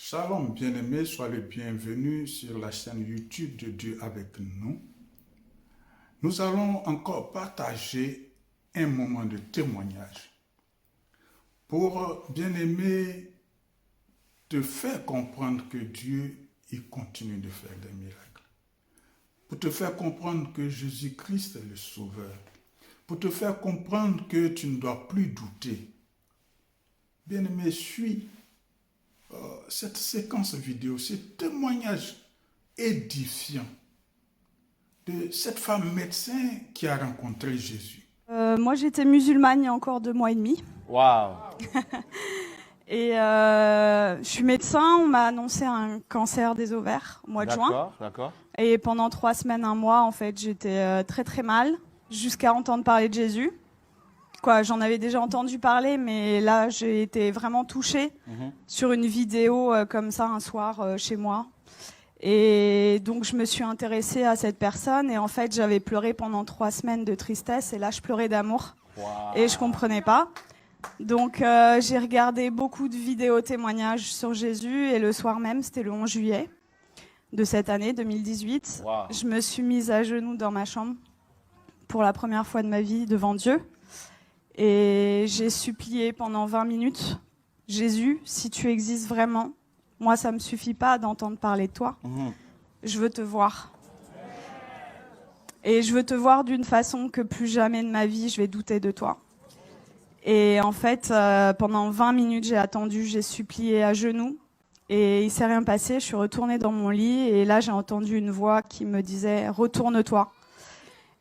Shalom, bien-aimés, sois le bienvenu sur la chaîne YouTube de Dieu avec nous. Nous allons encore partager un moment de témoignage pour, bien-aimés, te faire comprendre que Dieu, il continue de faire des miracles. Pour te faire comprendre que Jésus-Christ est le Sauveur. Pour te faire comprendre que tu ne dois plus douter. Bien-aimé, suis cette séquence vidéo, ce témoignage édifiant de cette femme médecin qui a rencontré Jésus. Moi, j'étais musulmane il y a encore 2 mois et demi. Waouh! Et je suis médecin, on m'a annoncé un cancer des ovaires au mois de juin. D'accord. Et pendant 3 semaines, 1 mois, en fait, j'étais très très mal, jusqu'à entendre parler de Jésus. J'en avais déjà entendu parler, mais là, j'ai été vraiment touchée sur une vidéo comme ça un soir chez moi. Et donc, je me suis intéressée à cette personne. Et en fait, j'avais pleuré pendant 3 semaines de tristesse. Et là, je pleurais d'amour. Wow. Et je comprenais pas. Donc, j'ai regardé beaucoup de vidéos témoignages sur Jésus. Et le soir même, c'était le 11 juillet de cette année, 2018. Wow. Je me suis mise à genoux dans ma chambre pour la première fois de ma vie devant Dieu. Et j'ai supplié pendant 20 minutes, Jésus, si tu existes vraiment, moi ça me suffit pas d'entendre parler de toi, je veux te voir. Et je veux te voir d'une façon que plus jamais de ma vie je vais douter de toi. Et en fait, pendant 20 minutes j'ai attendu, j'ai supplié à genoux, et il s'est rien passé, je suis retournée dans mon lit, et là j'ai entendu une voix qui me disait « Retourne-toi ».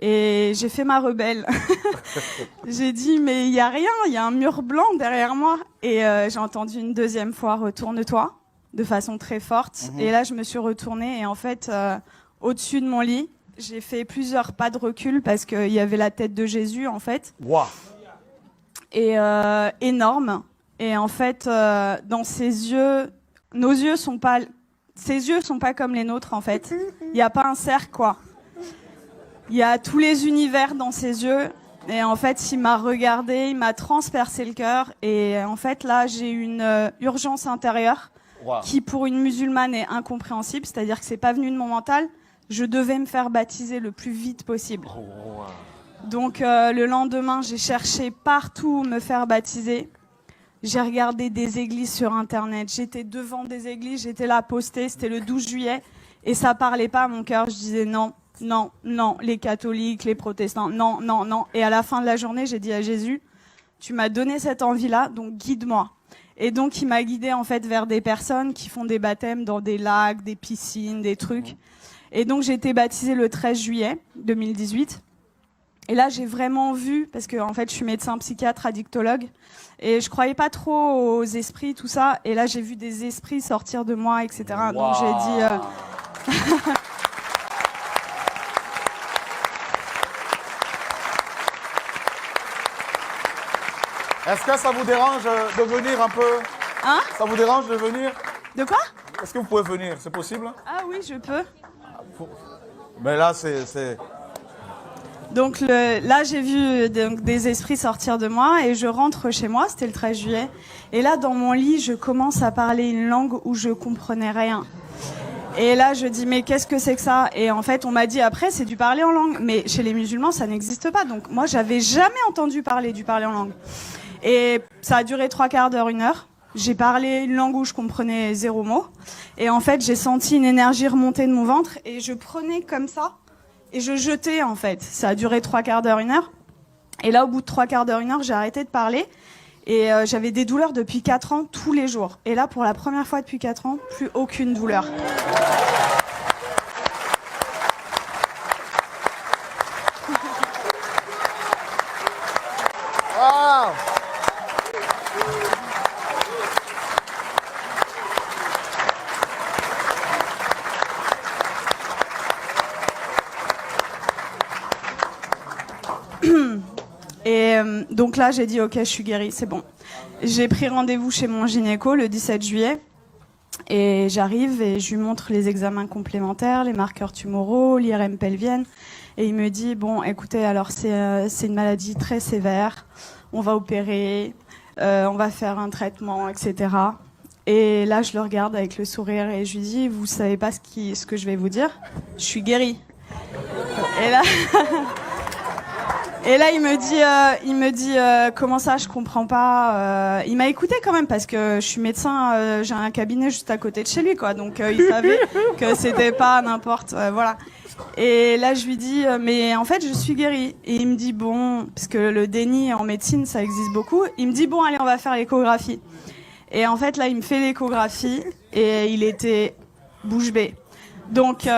Et j'ai fait ma rebelle. J'ai dit, mais il n'y a rien, il y a un mur blanc derrière moi. Et j'ai entendu une deuxième fois, retourne-toi, de façon très forte. Et là, je me suis retournée et en fait, au-dessus de mon lit, j'ai fait plusieurs pas de recul parce qu'il y avait la tête de Jésus, en fait. Wow. Et énorme. Et en fait, dans ses yeux, nos yeux sont pas, ses yeux sont pas comme les nôtres, en fait. Il n'y a pas un cercle, quoi. Il y a tous les univers dans ses yeux. Et en fait, il m'a regardé, il m'a transpercé le cœur. Et en fait, là, j'ai une urgence intérieure qui, pour une musulmane, est incompréhensible. C'est-à-dire que c'est pas venu de mon mental. Je devais me faire baptiser le plus vite possible. Donc, le lendemain, j'ai cherché partout où me faire baptiser. J'ai regardé des églises sur Internet. J'étais devant des églises. J'étais là postée. C'était le 12 juillet. Et ça parlait pas à mon cœur. Je disais non. Non, non, les catholiques, les protestants, non, non, non. Et à la fin de la journée, j'ai dit à Jésus, tu m'as donné cette envie-là, donc guide-moi. Et donc, il m'a guidée en fait vers des personnes qui font des baptêmes dans des lacs, des piscines, des trucs. Et donc, j'ai été baptisée le 13 juillet 2018. Et là, j'ai vraiment vu, parce que en fait, je suis médecin psychiatre, addictologue, et je croyais pas trop aux esprits, tout ça. Et là, j'ai vu des esprits sortir de moi, etc. Wow. Donc, j'ai dit... Est-ce que ça vous dérange de venir un peu? Hein? Ça vous dérange de venir? De quoi? Est-ce que vous pouvez venir? C'est possible? Ah oui, je peux. Mais là, c'est... Donc là, j'ai vu des esprits sortir de moi et je rentre chez moi, c'était le 13 juillet. Et là, dans mon lit, je commence à parler une langue où je comprenais rien. Et là, je dis, mais qu'est-ce que c'est que ça? Et en fait, on m'a dit après, c'est du parler en langue. Mais chez les musulmans, ça n'existe pas. Donc moi, j'avais jamais entendu parler du parler en langue. Et ça a duré 3/4 d'heure, 1 heure. J'ai parlé une langue où je comprenais 0 mot. Et en fait, j'ai senti une énergie remonter de mon ventre et je prenais comme ça et je jetais en fait. Ça a duré 3/4 d'heure, 1 heure. Et là, au bout de 3/4 d'heure, 1 heure, j'ai arrêté de parler. Et j'avais des douleurs depuis 4 ans, tous les jours. Et là, pour la première fois depuis 4 ans, plus aucune douleur. Wow. Et donc là, j'ai dit, ok, je suis guérie, c'est bon. J'ai pris rendez-vous chez mon gynéco le 17 juillet. Et j'arrive et je lui montre les examens complémentaires, les marqueurs tumoraux, l'IRM pelvienne. Et il me dit, bon, écoutez, alors c'est une maladie très sévère. On va opérer, on va faire un traitement, etc. Et là, je le regarde avec le sourire et je lui dis, vous savez pas ce que je vais vous dire? Je suis guérie. Et là, et là, il me dit, comment ça, je comprends pas. Il m'a écouté quand même parce que je suis médecin, j'ai un cabinet juste à côté de chez lui, quoi. Donc il savait que c'était pas n'importe, voilà. Et là, je lui dis, mais en fait, je suis guérie. Et il me dit, bon, parce que le déni en médecine, ça existe beaucoup. Il me dit, bon, allez, on va faire l'échographie. Et en fait, là, il me fait l'échographie et il était bouche bée. Donc,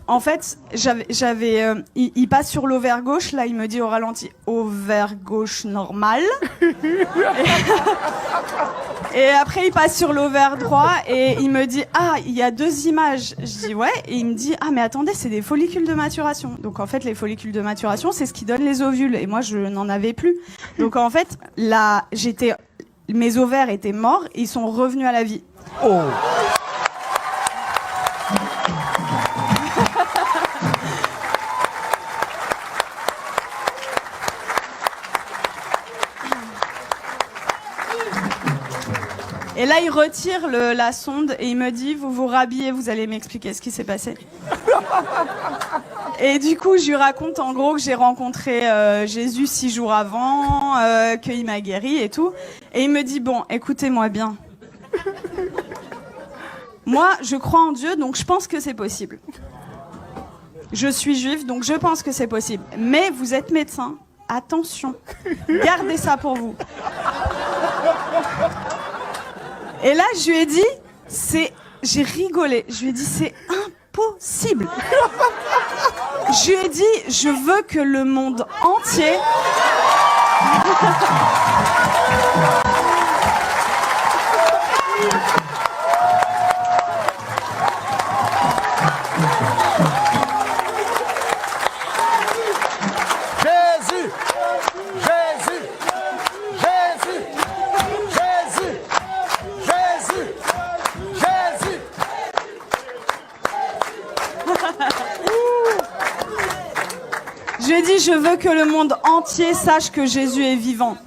en fait, il passe sur l'ovaire gauche. Là, il me dit au ralenti, ovaire gauche normal. Et après, il passe sur l'ovaire droit et il me dit, ah, il y a 2 images. Je dis, ouais. Et il me dit, ah, mais attendez, c'est des follicules de maturation. Donc, en fait, les follicules de maturation, c'est ce qui donne les ovules. Et moi, je n'en avais plus. Donc, en fait, là, mes ovaires étaient morts et ils sont revenus à la vie. Oh. Et là, il retire la sonde et il me dit, vous vous rhabillez, vous allez m'expliquer ce qui s'est passé. Et du coup, je lui raconte en gros que j'ai rencontré Jésus 6 jours avant, qu'il m'a guéri et tout. Et il me dit, bon, écoutez-moi bien. Moi, je crois en Dieu, donc je pense que c'est possible. Je suis juif, donc je pense que c'est possible. Mais vous êtes médecin, attention, gardez ça pour vous. Et là, je lui ai dit, j'ai rigolé. Je lui ai dit, c'est impossible. Je lui ai dit, je veux que le monde entier... Jésus, Jésus, Jésus, Jésus, Jésus, Jésus. Je lui ai dit, je veux que le monde entier sache que Jésus est vivant.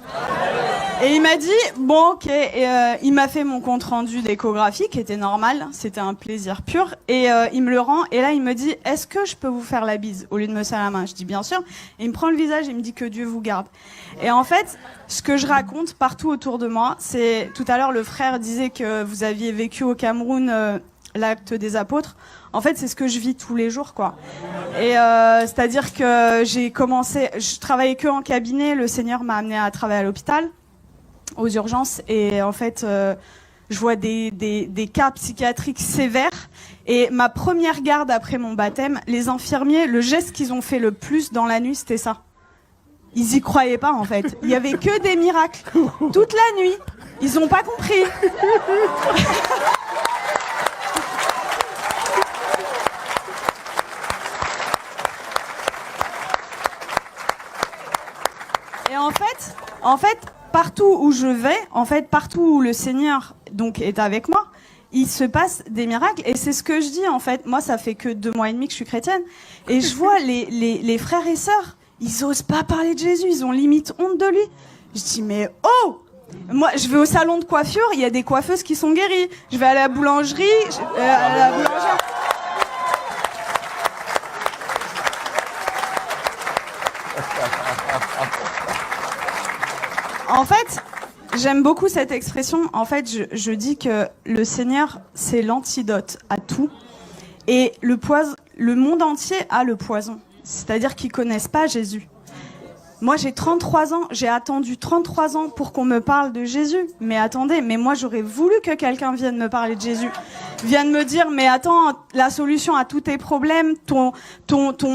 Et il m'a dit, bon, ok, et il m'a fait mon compte-rendu d'échographie, qui était normal, c'était un plaisir pur, et il me le rend, et là il me dit, est-ce que je peux vous faire la bise, au lieu de me serrer la main? Je dis, bien sûr, et il me prend le visage, et il me dit que Dieu vous garde. Et en fait, ce que je raconte partout autour de moi, c'est, tout à l'heure, le frère disait que vous aviez vécu au Cameroun l'acte des apôtres. En fait, c'est ce que je vis tous les jours, quoi. Et c'est-à-dire que je travaillais que en cabinet, le Seigneur m'a amené à travailler à l'hôpital, aux urgences, et en fait, je vois des cas psychiatriques sévères. Et ma première garde après mon baptême, les infirmiers, le geste qu'ils ont fait le plus dans la nuit, c'était ça. Ils y croyaient pas, en fait. Il y avait que des miracles. Toute la nuit. Ils ont pas compris. Et en fait, partout où je vais, partout où le Seigneur donc est avec moi, il se passe des miracles. Et c'est ce que je dis, en fait. Moi, ça fait que 2 mois et demi que je suis chrétienne. Et je vois les frères et sœurs, ils osent pas parler de Jésus. Ils ont limite honte de lui. Je dis, mais oh! Moi, je vais au salon de coiffure, il y a des coiffeuses qui sont guéries. Je vais à la boulangerie, à la boulangère. En fait, j'aime beaucoup cette expression. En fait, je dis que le Seigneur, c'est l'antidote à tout. Et le monde entier a le poison. C'est-à-dire qu'ils connaissent pas Jésus. Moi, j'ai 33 ans. J'ai attendu 33 ans pour qu'on me parle de Jésus. Mais attendez, mais moi, j'aurais voulu que quelqu'un vienne me parler de Jésus. Vienne me dire, mais attends, la solution à tous tes problèmes, ton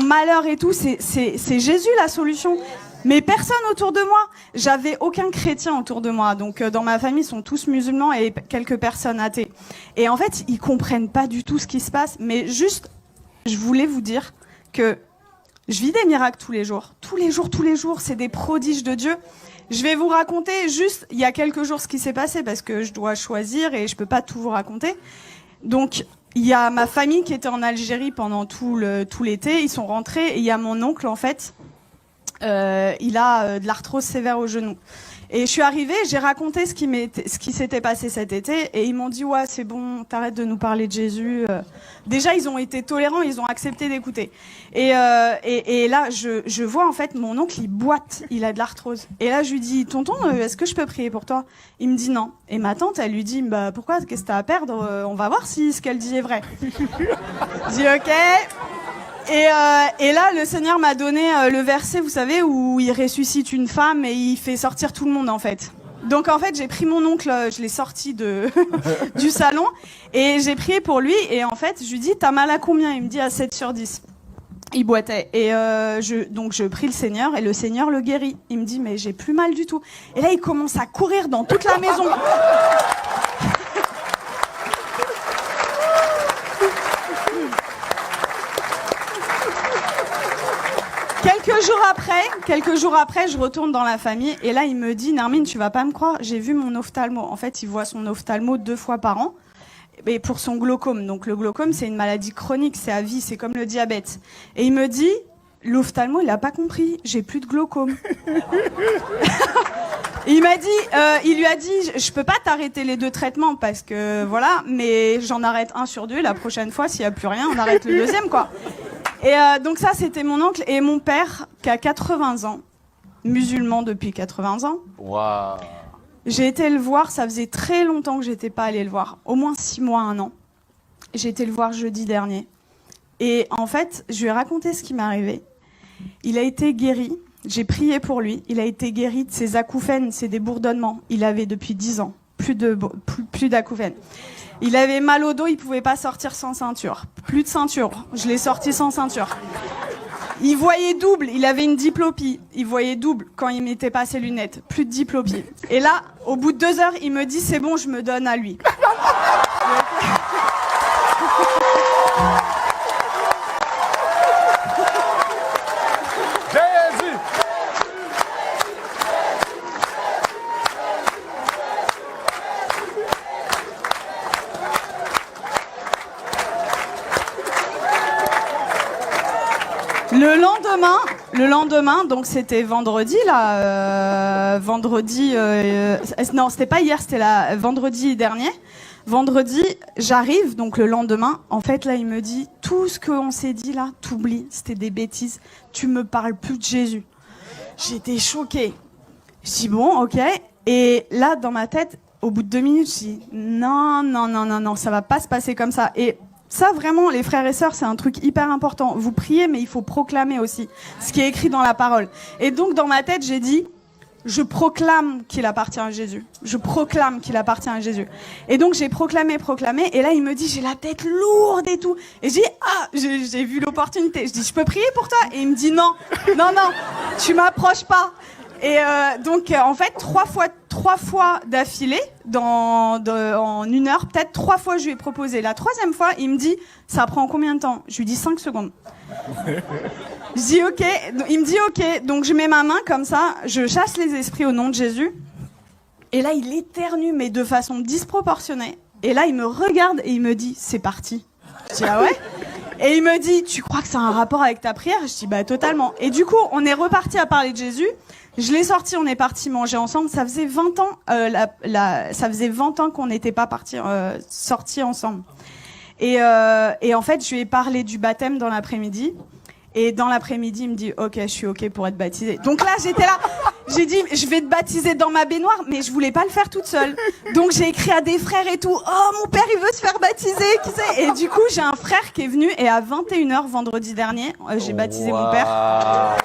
malheur et tout, c'est Jésus la solution. Mais personne autour de moi. J'avais aucun chrétien autour de moi. Donc, dans ma famille, ils sont tous musulmans et quelques personnes athées. Et en fait, ils comprennent pas du tout ce qui se passe. Mais juste, je voulais vous dire que je vis des miracles tous les jours. Tous les jours, c'est des prodiges de Dieu. Je vais vous raconter juste, il y a quelques jours, ce qui s'est passé parce que je dois choisir et je peux pas tout vous raconter. Donc, il y a ma famille qui était en Algérie pendant tout l'été. Ils sont rentrés et il y a mon oncle, en fait, il a de l'arthrose sévère au genou. Et je suis arrivée, j'ai raconté ce qui s'était passé cet été, et ils m'ont dit ouais c'est bon, t'arrêtes de nous parler de Jésus. Déjà ils ont été tolérants, ils ont accepté d'écouter. Et là je vois en fait mon oncle il boite, il a de l'arthrose. Et là je lui dis tonton, est-ce que je peux prier pour toi? Il me dit non. Et ma tante elle lui dit bah pourquoi, qu'est-ce que t'as à perdre? On va voir si ce qu'elle dit est vrai. Je dis ok. Et là, le Seigneur m'a donné le verset, vous savez, où il ressuscite une femme et il fait sortir tout le monde, en fait. Donc, en fait, j'ai pris mon oncle, je l'ai sorti du salon et j'ai prié pour lui. Et en fait, je lui dis, t'as mal à combien? Il me dit à 7 sur 10. Il boitait. Et donc, je prie le Seigneur et le Seigneur le guérit. Il me dit, mais j'ai plus mal du tout. Et là, il commence à courir dans toute la maison. Quelques jours après, je retourne dans la famille et là, il me dit, Nermine, tu vas pas me croire, j'ai vu mon ophtalmo. En fait, il voit son ophtalmo 2 fois par an et pour son glaucome. Donc, le glaucome, c'est une maladie chronique, c'est à vie, c'est comme le diabète. Et il me dit, l'ophtalmo, il a pas compris, j'ai plus de glaucome. Il lui a dit, je peux pas t'arrêter les 2 traitements parce que voilà, mais j'en arrête 1 sur 2. La prochaine fois, s'il y a plus rien, on arrête le 2e, quoi. Et donc ça, c'était mon oncle et mon père qui a 80 ans, musulman depuis 80 ans. Waouh. J'ai été le voir, ça faisait très longtemps que j'étais pas allée le voir, au moins 6 mois, 1 an. J'ai été le voir jeudi dernier. Et en fait, je lui ai raconté ce qui m'est arrivé. Il a été guéri. J'ai prié pour lui. Il a été guéri de ses acouphènes, c'est des bourdonnements. Il avait depuis 10 ans, plus d'acouphènes. Il avait mal au dos, il pouvait pas sortir sans ceinture. Plus de ceinture. Je l'ai sorti sans ceinture. Il voyait double, il avait une diplopie. Il voyait double quand il mettait pas ses lunettes. Plus de diplopie. Et là, au bout de 2 heures, il me dit c'est bon, je me donne à lui. Le lendemain, donc c'était vendredi là, non c'était pas hier, c'était vendredi dernier. Vendredi, j'arrive, donc le lendemain, en fait là il me dit tout ce qu'on s'est dit là, t'oublies, c'était des bêtises, tu me parles plus de Jésus. J'étais choquée. Je dis bon, ok, et là dans ma tête, au bout de 2 minutes, je dis non, ça va pas se passer comme ça. Et ça, vraiment, les frères et sœurs, c'est un truc hyper important. Vous priez, mais il faut proclamer aussi ce qui est écrit dans la parole. Et donc, dans ma tête, j'ai dit, je proclame qu'il appartient à Jésus. Je proclame qu'il appartient à Jésus. Et donc, j'ai proclamé. Et là, il me dit, j'ai la tête lourde et tout. Et j'ai dit, j'ai vu l'opportunité. Je dis, je peux prier pour toi? Et il me dit, non, tu m'approches pas. Et donc, en fait, 3 fois d'affilée, en 1 heure, peut-être 3 fois je lui ai proposé. La 3e fois, il me dit, ça prend combien de temps? Je lui dis 5 secondes. Je dis ok. Il me dit ok. Donc je mets ma main comme ça, je chasse les esprits au nom de Jésus. Et là, il éternue, mais de façon disproportionnée. Et là, il me regarde et il me dit, c'est parti. Je dis ah ouais? Et il me dit, tu crois que ça a un rapport avec ta prière? Je dis bah totalement. Et du coup, on est reparti à parler de Jésus. Je l'ai sorti, on est parti manger ensemble. Ça faisait 20 ans, ça faisait 20 ans qu'on n'était pas sortis ensemble. Et en fait, je lui ai parlé du baptême dans l'après-midi. Et dans l'après-midi, il me dit, ok, je suis ok pour être baptisé. Donc là, j'étais là. J'ai dit, je vais te baptiser dans ma baignoire, mais je voulais pas le faire toute seule. Donc j'ai écrit à des frères et tout. Oh, mon père, il veut se faire baptiser, qui sait? Et du coup, j'ai un frère qui est venu et à 21h vendredi dernier, j'ai baptisé mon père.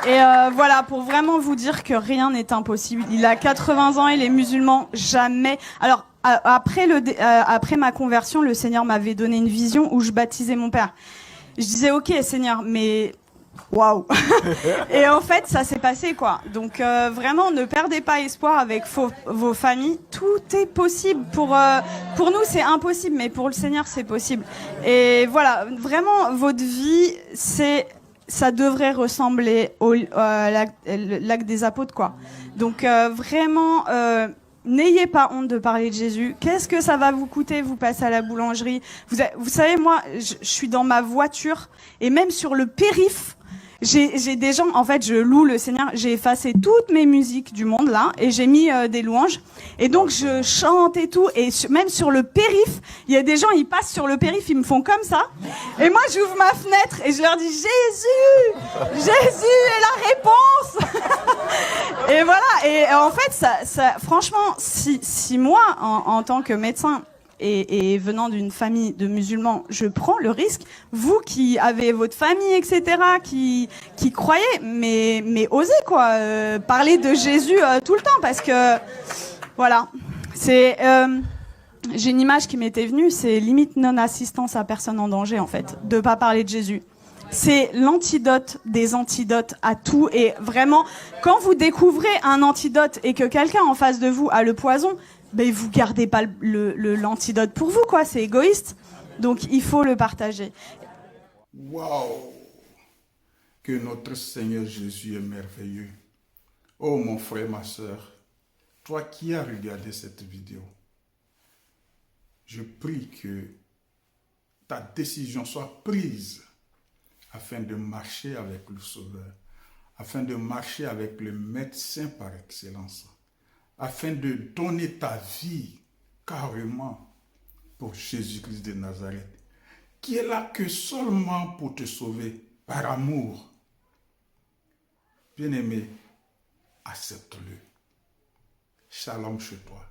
Et voilà, pour vraiment vous dire que rien n'est impossible. Il a 80 ans et les musulmans, jamais. Alors, après ma conversion, le Seigneur m'avait donné une vision où je baptisais mon père. Je disais, ok, Seigneur, mais waouh. Et en fait, ça s'est passé, quoi. Donc, vraiment, ne perdez pas espoir avec vos familles. Tout est possible. Pour nous, c'est impossible, mais pour le Seigneur, c'est possible. Et voilà, vraiment, votre vie, ça devrait ressembler au lac des apôtres, quoi. Donc vraiment, n'ayez pas honte de parler de Jésus. Qu'est-ce que ça va vous coûter, vous passez à la boulangerie? Vous savez, moi, je suis dans ma voiture et même sur le périph', j'ai des gens, en fait, je loue le Seigneur, j'ai effacé toutes mes musiques du monde, là, et j'ai mis des louanges. Et donc, je chante et tout, et même sur le périph', il y a des gens, ils passent sur le périph', ils me font comme ça. Et moi, j'ouvre ma fenêtre et je leur dis, Jésus! Jésus est la réponse! Et voilà, et en fait, franchement, si moi, en tant que médecin, et venant d'une famille de musulmans, je prends le risque, vous qui avez votre famille, etc., qui croyez, mais osez, quoi, parler de Jésus tout le temps, parce que, voilà, c'est... j'ai une image qui m'était venue, c'est limite non-assistance à personne en danger, en fait, de pas parler de Jésus. C'est l'antidote des antidotes à tout, et vraiment, quand vous découvrez un antidote et que quelqu'un en face de vous a le poison, ben vous gardez pas l'antidote pour vous, quoi. C'est égoïste. Donc il faut le partager. Waouh! Que notre Seigneur Jésus est merveilleux. Oh mon frère, ma soeur, toi qui as regardé cette vidéo, je prie que ta décision soit prise afin de marcher avec le Sauveur, afin de marcher avec le médecin par excellence, afin de donner ta vie carrément pour Jésus-Christ de Nazareth, qui est là que seulement pour te sauver, par amour. Bien-aimé, accepte-le. Shalom chez toi.